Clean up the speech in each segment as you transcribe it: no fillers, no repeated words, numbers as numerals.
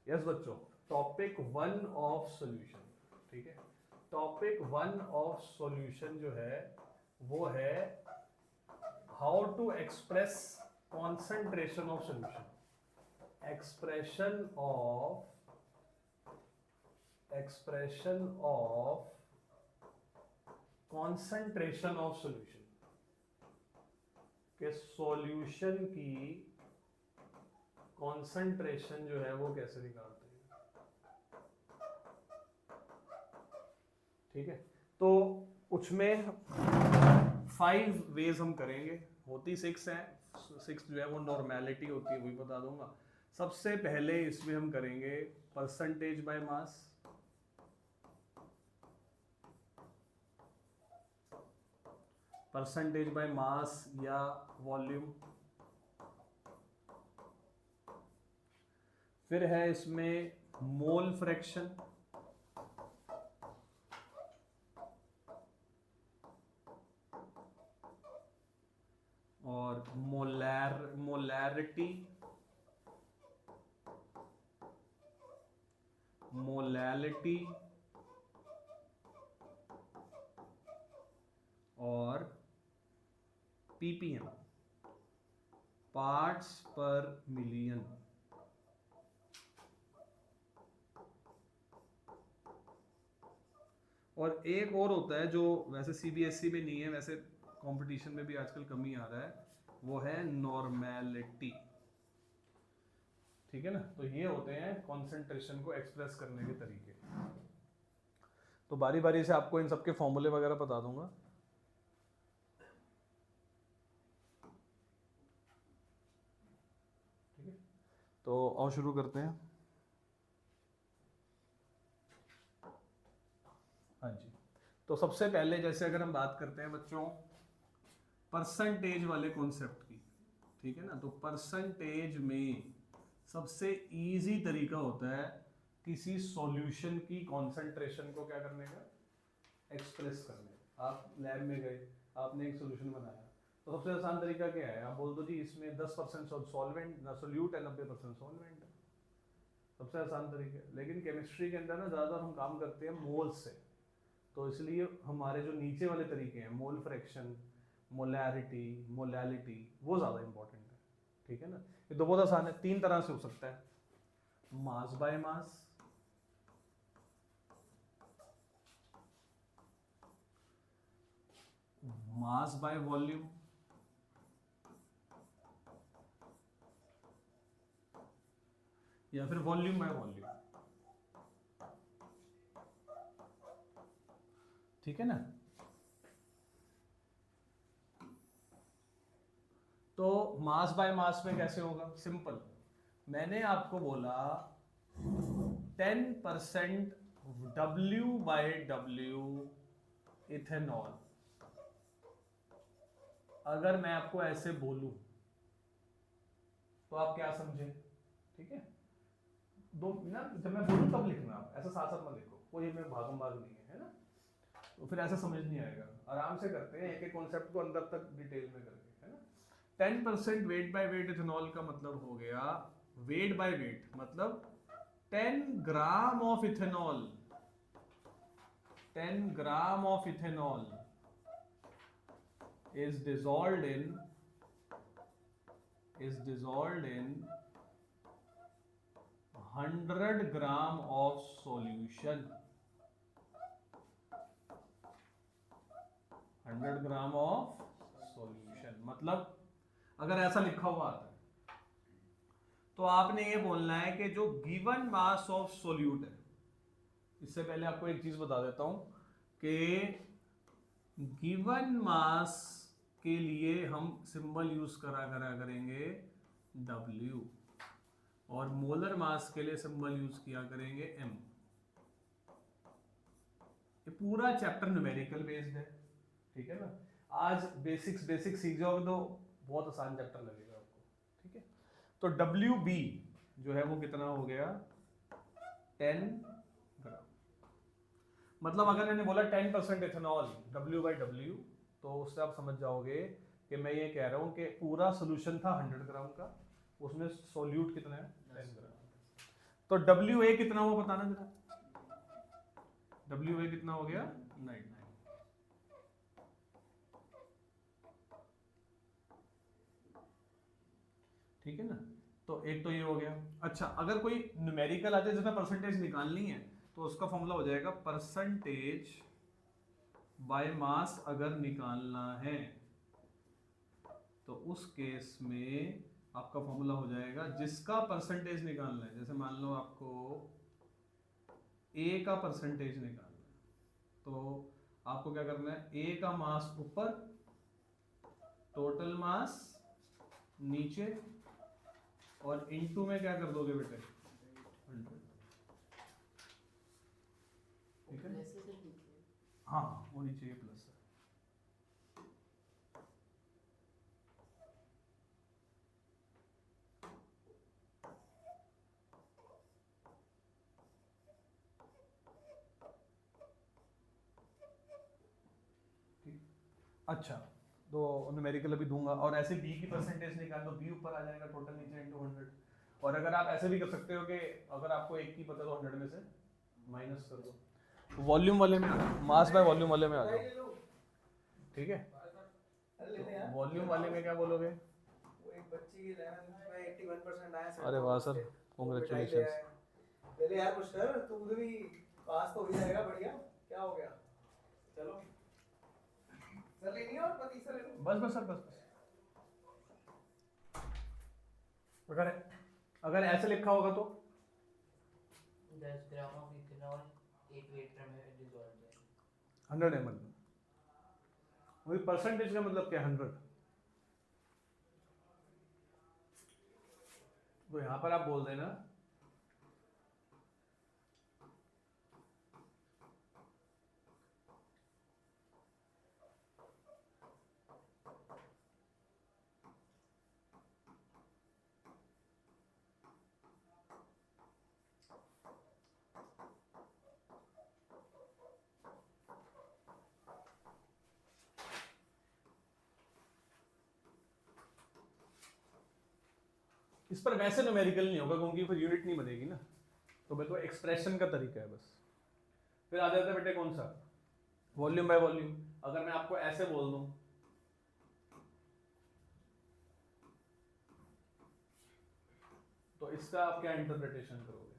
Yes बच्चों, topic 1 of solution, ठीक है। टॉपिक 1 ऑफ सॉल्यूशन जो है वो है how to express concentration of solution, expression of concentration of solution, के सॉल्यूशन की कॉन्सेंट्रेशन जो है वो कैसे निकालते हैं, ठीक है। तो उसमें 5 वेज हम करेंगे, होती 6 है, 6 जो है वो नॉर्मेलिटी होती है, वही बता दूंगा। सबसे पहले इसमें हम करेंगे percentage by mass, percentage by mass या वॉल्यूम। फिर है इसमें मोल फ्रैक्शन, और मोलैरिटी, मोलैलिटी, और पीपीएम, पार्ट्स पर मिलियन। और एक और होता है जो वैसे सीबीएसई में नहीं है, वैसे कंपटीशन में भी आजकल कमी आ रहा है, वो है नॉर्मेलिटी, ठीक है ना। तो ये होते हैं कॉन्सेंट्रेशन को एक्सप्रेस करने के तरीके। तो बारी बारी से आपको इन सबके फॉर्मूले वगैरह बता दूंगा, ठीक है। तो आओ शुरू करते हैं। हाँ जी, तो सबसे पहले जैसे अगर हम बात करते हैं बच्चों परसेंटेज वाले कॉन्सेप्ट की, ठीक है ना, तो परसेंटेज में सबसे इजी तरीका होता है किसी सॉल्यूशन की कॉन्सेंट्रेशन को क्या करने का, एक्सप्रेस करने का। आप लैब में गए, आपने एक सॉल्यूशन बनाया, तो सबसे आसान तरीका क्या है, आप बोल दो जी इसमें 10% सॉल्वेंट ना सोल्यूट है, 90% सॉल्वेंट है, सबसे आसान तरीका है। लेकिन केमिस्ट्री के अंदर ना ज़्यादातर हम काम करते हैं मोल्स से, तो इसलिए हमारे जो नीचे वाले तरीके हैं मोल फ्रैक्शन, मोलैरिटी, मोलैलिटी, वो ज़्यादा इंपॉर्टेंट है, ठीक है ना। ये तो बहुत आसान है, 3 तरह से हो सकता है, mass by mass, mass by volume, या फिर वॉल्यूम बाय वॉल्यूम, ठीक है ना। तो मास बाय मास में कैसे होगा, सिंपल, मैंने आपको बोला 10% W/W इथेनॉल, अगर मैं आपको ऐसे बोलूं तो आप क्या समझे, ठीक है। दो ना, जब मैं बोलूं तब लिखना, आप ऐसा साथ साथ मत लिखो, कोई में भागम भाग नहीं है ना, तो फिर ऐसा समझ नहीं आएगा। आराम से करते हैं एक एक कॉन्सेप्ट को अंदर तक डिटेल में करके, है ना। 10% वेट बाय वेट इथेनॉल का मतलब हो गया, वेट बाय वेट मतलब 10 gram of ethanol, 10 gram of ethanol is dissolved in 100 gram of solution, 100 gram of solution. मतलब अगर ऐसा लिखा हुआ आता है तो आपने ये बोलना है कि जो गिवन मास ऑफ सॉल्यूट है, इससे पहले आपको एक चीज बता देता हूं कि गिवन मास के लिए हम सिंबल यूज करा करेंगे W, और मोलर मास के लिए सिंबल यूज किया करेंगे M। ये पूरा चैप्टर न्यूमेरिकल बेस्ड है, ठीक है ना। आज बेसिक्स सीख जाओगे तो बहुत आसान चैप्टर लगेगा आपको, ठीक है। तो WB जो है वो कितना हो गया, 10 ग्राम। मतलब अगर मैंने बोला 10% इथेनॉल W/W, तो उससे आप समझ जाओगे कि मैं ये कह रहा हूं कि पूरा सोल्यूशन था 100 ग्राम का, उसमें सोल्यूट कितना है, 10 ग्राम। तो डब्ल्यू ए कितना हुआ बताना जरा, डब्ल्यू ए कितना हो गया 9। ठीक है ना, तो एक तो ये हो गया। अच्छा अगर कोई न्यूमेरिकल आ जाए जिसमें परसेंटेज निकालनी है तो उसका फॉर्मूला हो जाएगा परसेंटेज बाय मास अगर निकालना है तो उस केस में आपका फॉर्मूला हो जाएगा जिसका परसेंटेज निकालना है, जैसे मान लो आपको ए का परसेंटेज निकालना है तो आपको क्या करना है, ए का मास ऊपर, टोटल मास नीचे, और इनटू में क्या कर दोगे बेटे 100। ठीक है, हाँ होनी चाहिए प्लस। अच्छा तो न्यूमेरिकल अभी दूंगा, और ऐसे बी की परसेंटेज निकाल दो, बी ऊपर आ जाएगा, टोटल नीचे इनटू 100। और अगर आप ऐसे भी कर सकते हो कि अगर आपको एक की पता तो 100 में से माइनस कर दो। वॉल्यूम वाले में मास बाय वॉल्यूम वाले में आ जाओ। ठीक है, वॉल्यूम वाले में क्या बोलोगे? वो एक बच्ची की 11th में 81% आया सर। अरे वाह सर, कांग्रेचुलेशंस। पहले यार कुछ कर, तू भी पास तो हो ही जाएगा। बढ़िया, क्या हो गया? चलो सर लेनी है और पति सर ले लो। बस बस सर बस। अगर अगर ऐसे लिखा होगा तो 10 ग्राम ऑफ इथेनॉल 1 लीटर में डिसॉल्व है। 100 ml। वही परसेंटेज का मतलब क्या 100। तो यहां पर आप बोल देना इस पर वैसे न्यूमेरिकल नहीं होगा क्योंकि फिर यूनिट नहीं बनेगी ना, तो मैं तो एक्सप्रेशन का तरीका है बस। फिर आ जाता है बेटे कौन सा, वॉल्यूम बाय वॉल्यूम। अगर मैं आपको ऐसे बोल दूं तो इसका आप क्या इंटरप्रिटेशन करोगे,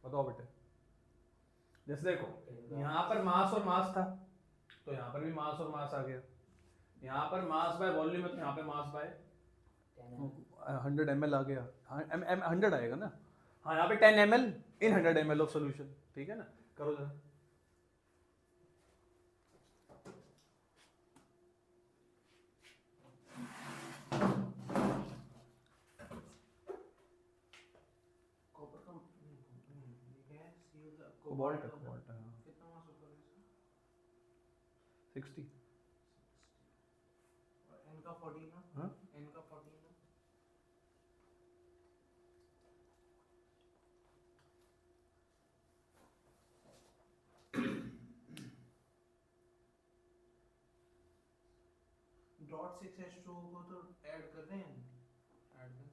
बताओ बेटे। जैसे देखो यहां पर मास और मास था तो यहां पर भी मास और मास आ गया, यहां पर मास बाय वॉल्यूम है तो यहां पे मास बाय 100 ml आ गया। 100 आएगा ना, हाँ यहाँ पे 10 ml in 100 ml of solution. ठीक है ना, करो जरा। कॉपर का ये क्या है? कोबाल्ट हाँ कितना मास ऊपर है इसका? 60। और एन का 14 ना? हाँ एन का 14 ना? .6H2 को तो ऐड कर रहे हैं, ऐड कर।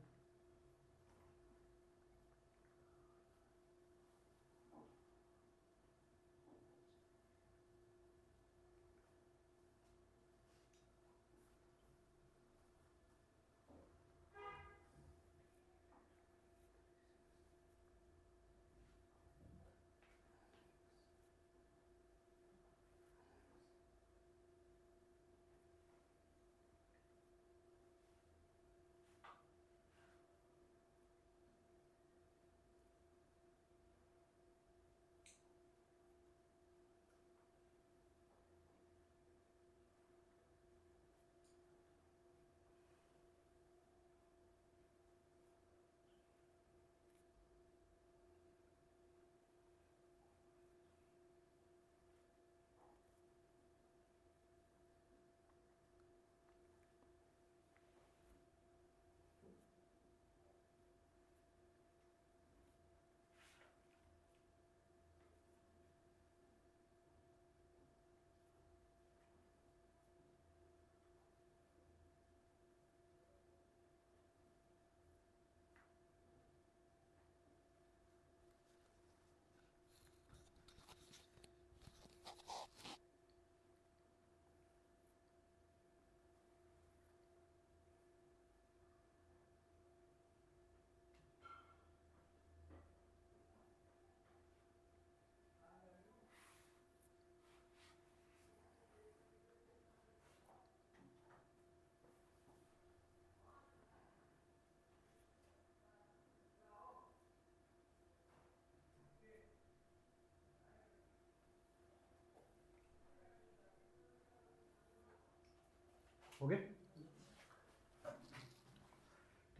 हो गए?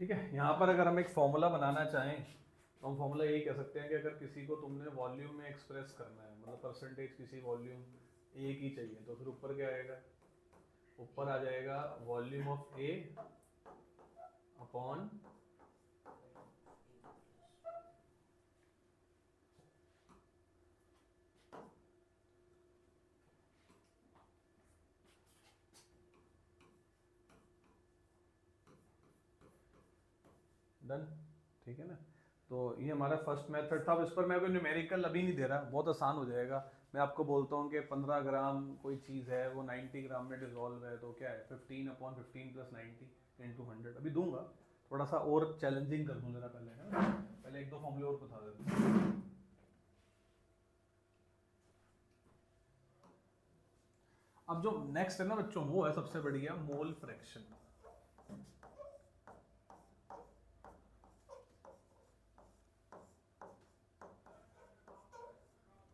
ठीक है, यहाँ पर अगर हम एक फॉर्मूला बनाना चाहें तो हम फॉर्मूला यही कह सकते हैं कि अगर किसी को तुमने वॉल्यूम में एक्सप्रेस करना है, मतलब परसेंटेज किसी वॉल्यूम ए की चाहिए, तो फिर ऊपर क्या आएगा? ऊपर आ जाएगा volume of A upon done. ठीक है ना? तो ये हमारा फर्स्ट मेथड था। अब इस पर मैं कोई न्यूमेरिकल अभी नहीं दे रहा, बहुत आसान हो जाएगा। मैं आपको बोलता हूँ कि 15 ग्राम कोई चीज़ है, वो 90 ग्राम में डिजोल्व है, तो क्या है 15/15 + 90 × 100। अभी दूंगा, थोड़ा सा और चैलेंजिंग कर दूँ जरा पहले, है ना? पहले एक दो फॉर्मूले और बता देता हूँ। अब जो नेक्स्ट है ना बच्चों, वो है सबसे बढ़िया मोल फ्रैक्शन।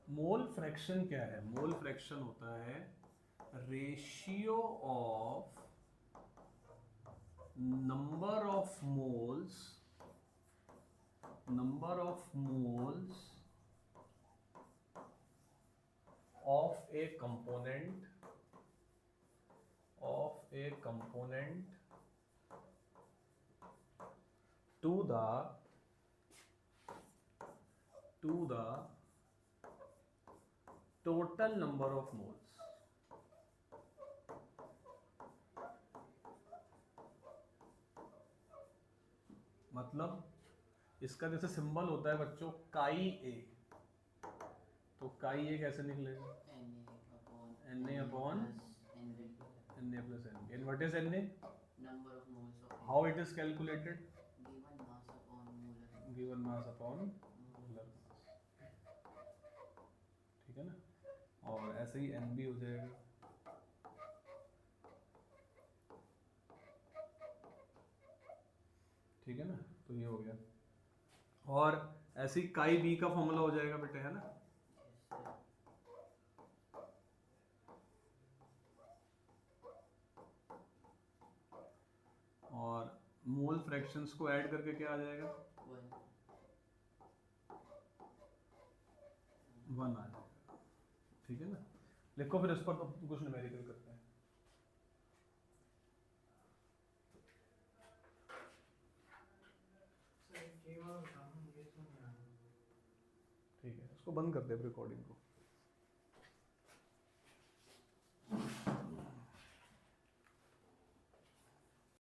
मोल फ्रैक्शन क्या है? मोल फ्रैक्शन होता है ratio of number of moles of A component to the total number of moles। मतलब इसका जैसे सिंबल होता है बच्चों काई ए, तो काई ए कैसे निकलेगा? Na upon Na plus Nb। And what is Na? Number of moles of How it is calculated? given mass upon molar given mass upon molar mass। ठीक है ना? और ऐसे ही Nb हो जाएगा। ठीक है ना? तो ये हो गया। और ऐसे ही काई बी का फॉर्मूला हो जाएगा बेटे, है ना? और मोल फ्रैक्शंस को ऐड करके क्या आ जाएगा? 1 आ जाएगा। ठीक है ना? लिखो फिर इस पर तो कुछ न्यूमेरिकल करते हैं। ठीक है, इसको बंद कर दे रिकॉर्डिंग को।